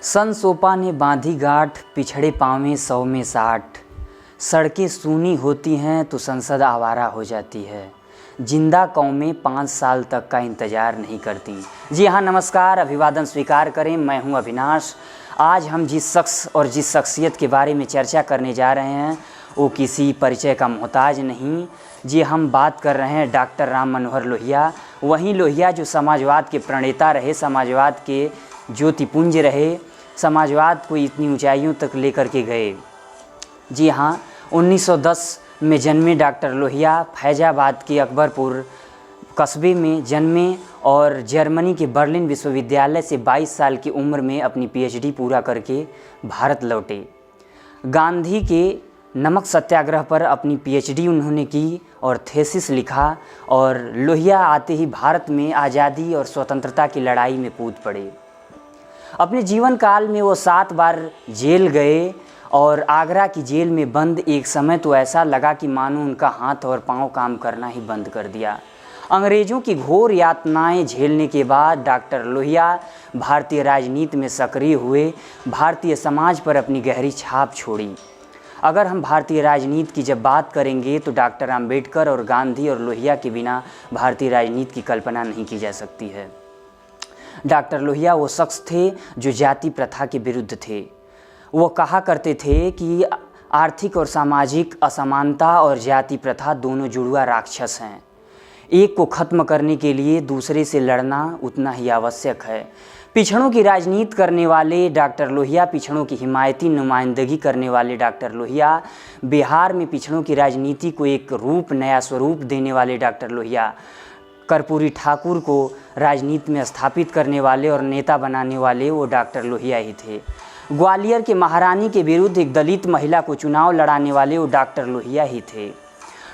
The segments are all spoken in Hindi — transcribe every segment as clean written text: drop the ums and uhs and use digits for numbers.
सन सोपा ने बांधी गांठ, पिछड़े पाँवें 100 में 60। सड़कें सूनी होती हैं तो संसद आवारा हो जाती है। जिंदा कौमें 5 साल तक का इंतज़ार नहीं करती। जी हाँ, नमस्कार, अभिवादन स्वीकार करें। मैं हूँ अविनाश। आज हम जिस शख्स और जिस शख्सियत के बारे में चर्चा करने जा रहे हैं वो किसी परिचय का मोहताज नहीं। जी, हम बात कर रहे हैं डॉक्टर राम मनोहर लोहिया। वहीं लोहिया जो समाजवाद के प्रणेता रहे, समाजवाद के ज्योतिपुंज रहे, समाजवाद को इतनी ऊंचाइयों तक लेकर के गए। जी हाँ, 1910 में जन्मे डॉक्टर लोहिया फैजाबाद के अकबरपुर कस्बे में जन्मे और जर्मनी के बर्लिन विश्वविद्यालय से 22 साल की उम्र में अपनी पीएचडी पूरा करके भारत लौटे। गांधी के नमक सत्याग्रह पर अपनी पीएचडी उन्होंने की और थीसिस लिखा और लोहिया आते ही भारत में आज़ादी और स्वतंत्रता की लड़ाई में कूद पड़े। अपने जीवन काल में वो 7 बार जेल गए और आगरा की जेल में बंद एक समय तो ऐसा लगा कि मानो उनका हाथ और पांव काम करना ही बंद कर दिया। अंग्रेज़ों की घोर यातनाएं झेलने के बाद डॉक्टर लोहिया भारतीय राजनीति में सक्रिय हुए, भारतीय समाज पर अपनी गहरी छाप छोड़ी। अगर हम भारतीय राजनीति की जब बात करेंगे तो डॉक्टर आम्बेडकर और गांधी और लोहिया के बिना भारतीय राजनीति की कल्पना नहीं की जा सकती है। डॉक्टर लोहिया वो शख्स थे जो जाति प्रथा के विरुद्ध थे। वो कहा करते थे कि आर्थिक और सामाजिक असमानता और जाति प्रथा दोनों जुड़वा राक्षस हैं। एक को ख़त्म करने के लिए दूसरे से लड़ना उतना ही आवश्यक है। पिछड़ों की राजनीति करने वाले डॉक्टर लोहिया, पिछड़ों की हिमायती नुमाइंदगी करने वाले डॉक्टर लोहिया, बिहार में पिछड़ों की राजनीति को एक रूप, नया स्वरूप देने वाले डॉक्टर लोहिया, कर्पूरी ठाकुर को राजनीति में स्थापित करने वाले और नेता बनाने वाले वो डॉक्टर लोहिया ही थे। ग्वालियर के महारानी के विरुद्ध एक दलित महिला को चुनाव लड़ाने वाले वो डॉक्टर लोहिया ही थे।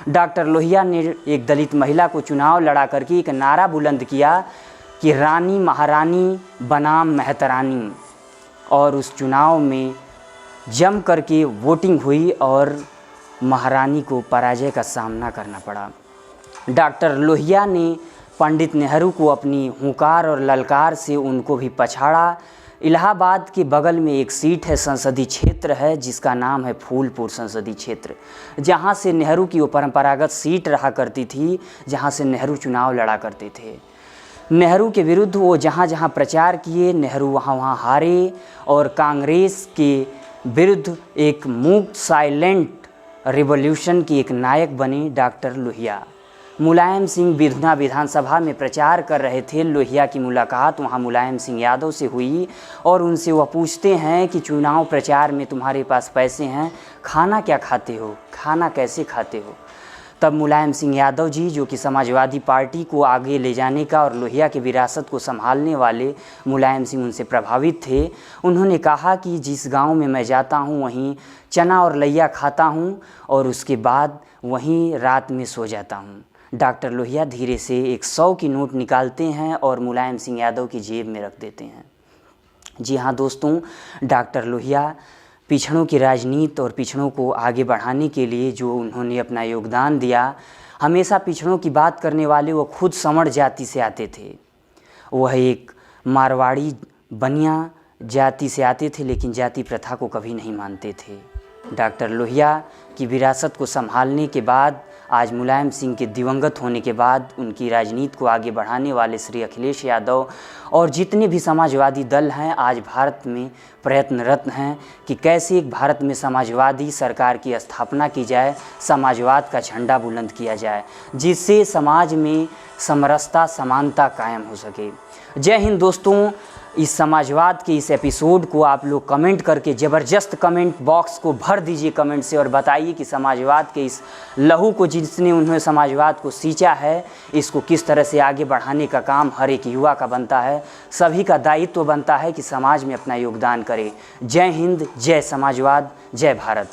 डॉक्टर लोहिया ने एक दलित महिला को चुनाव लड़ा करके एक नारा बुलंद किया कि रानी महारानी बनाम मेहतरानी, और उस चुनाव में जम करके वोटिंग हुई और महारानी को पराजय का सामना करना पड़ा। डॉक्टर लोहिया ने पंडित नेहरू को अपनी हुंकार और ललकार से उनको भी पछाड़ा। इलाहाबाद के बगल में एक सीट है, संसदीय क्षेत्र है जिसका नाम है फूलपुर संसदीय क्षेत्र, जहां से नेहरू की वो परंपरागत सीट रहा करती थी, जहां से नेहरू चुनाव लड़ा करते थे। नेहरू के विरुद्ध वो जहां जहां प्रचार किए, नेहरू वहां हारे और कांग्रेस के विरुद्ध एक मूक साइलेंट रिवॉल्यूशन की एक नायक बने डॉक्टर लोहिया। मुलायम सिंह बिधुना विधानसभा में प्रचार कर रहे थे। लोहिया की मुलाकात वहाँ मुलायम सिंह यादव से हुई और उनसे वह पूछते हैं कि चुनाव प्रचार में तुम्हारे पास पैसे हैं, खाना क्या खाते हो, खाना कैसे खाते हो। तब मुलायम सिंह यादव जी, जो कि समाजवादी पार्टी को आगे ले जाने का और लोहिया की विरासत को संभालने वाले मुलायम सिंह उनसे प्रभावित थे, उन्होंने कहा कि जिस गांव में मैं जाता हूं वहीं चना और लैया खाता हूं और उसके बाद वहीं रात में सो जाता हूं। डॉक्टर लोहिया धीरे से एक 100 की नोट निकालते हैं और मुलायम सिंह यादव की जेब में रख देते हैं। जी हाँ दोस्तों, डॉक्टर लोहिया पिछड़ों की राजनीति और पिछड़ों को आगे बढ़ाने के लिए जो उन्होंने अपना योगदान दिया, हमेशा पिछड़ों की बात करने वाले वो खुद समड़ जाति से आते थे। वह एक मारवाड़ी बनिया जाति से आते थे, लेकिन जाति प्रथा को कभी नहीं मानते थे। डॉक्टर लोहिया की विरासत को संभालने के बाद, आज मुलायम सिंह के दिवंगत होने के बाद, उनकी राजनीति को आगे बढ़ाने वाले श्री अखिलेश यादव और जितने भी समाजवादी दल हैं आज भारत में प्रयत्नरत हैं कि कैसे एक भारत में समाजवादी सरकार की स्थापना की जाए, समाजवाद का झंडा बुलंद किया जाए, जिससे समाज में समरसता, समानता कायम हो सके। जय हिंद दोस्तों। इस समाजवाद के इस एपिसोड को आप लोग कमेंट करके ज़बरदस्त कमेंट बॉक्स को भर दीजिए कमेंट से और बताइए कि समाजवाद के इस लहू को, जिसने उन्होंने समाजवाद को सींचा है, इसको किस तरह से आगे बढ़ाने का काम हर एक युवा का बनता है। सभी का दायित्व बनता है कि समाज में अपना योगदान करे। जय हिंद, जय समाजवाद, जय भारत।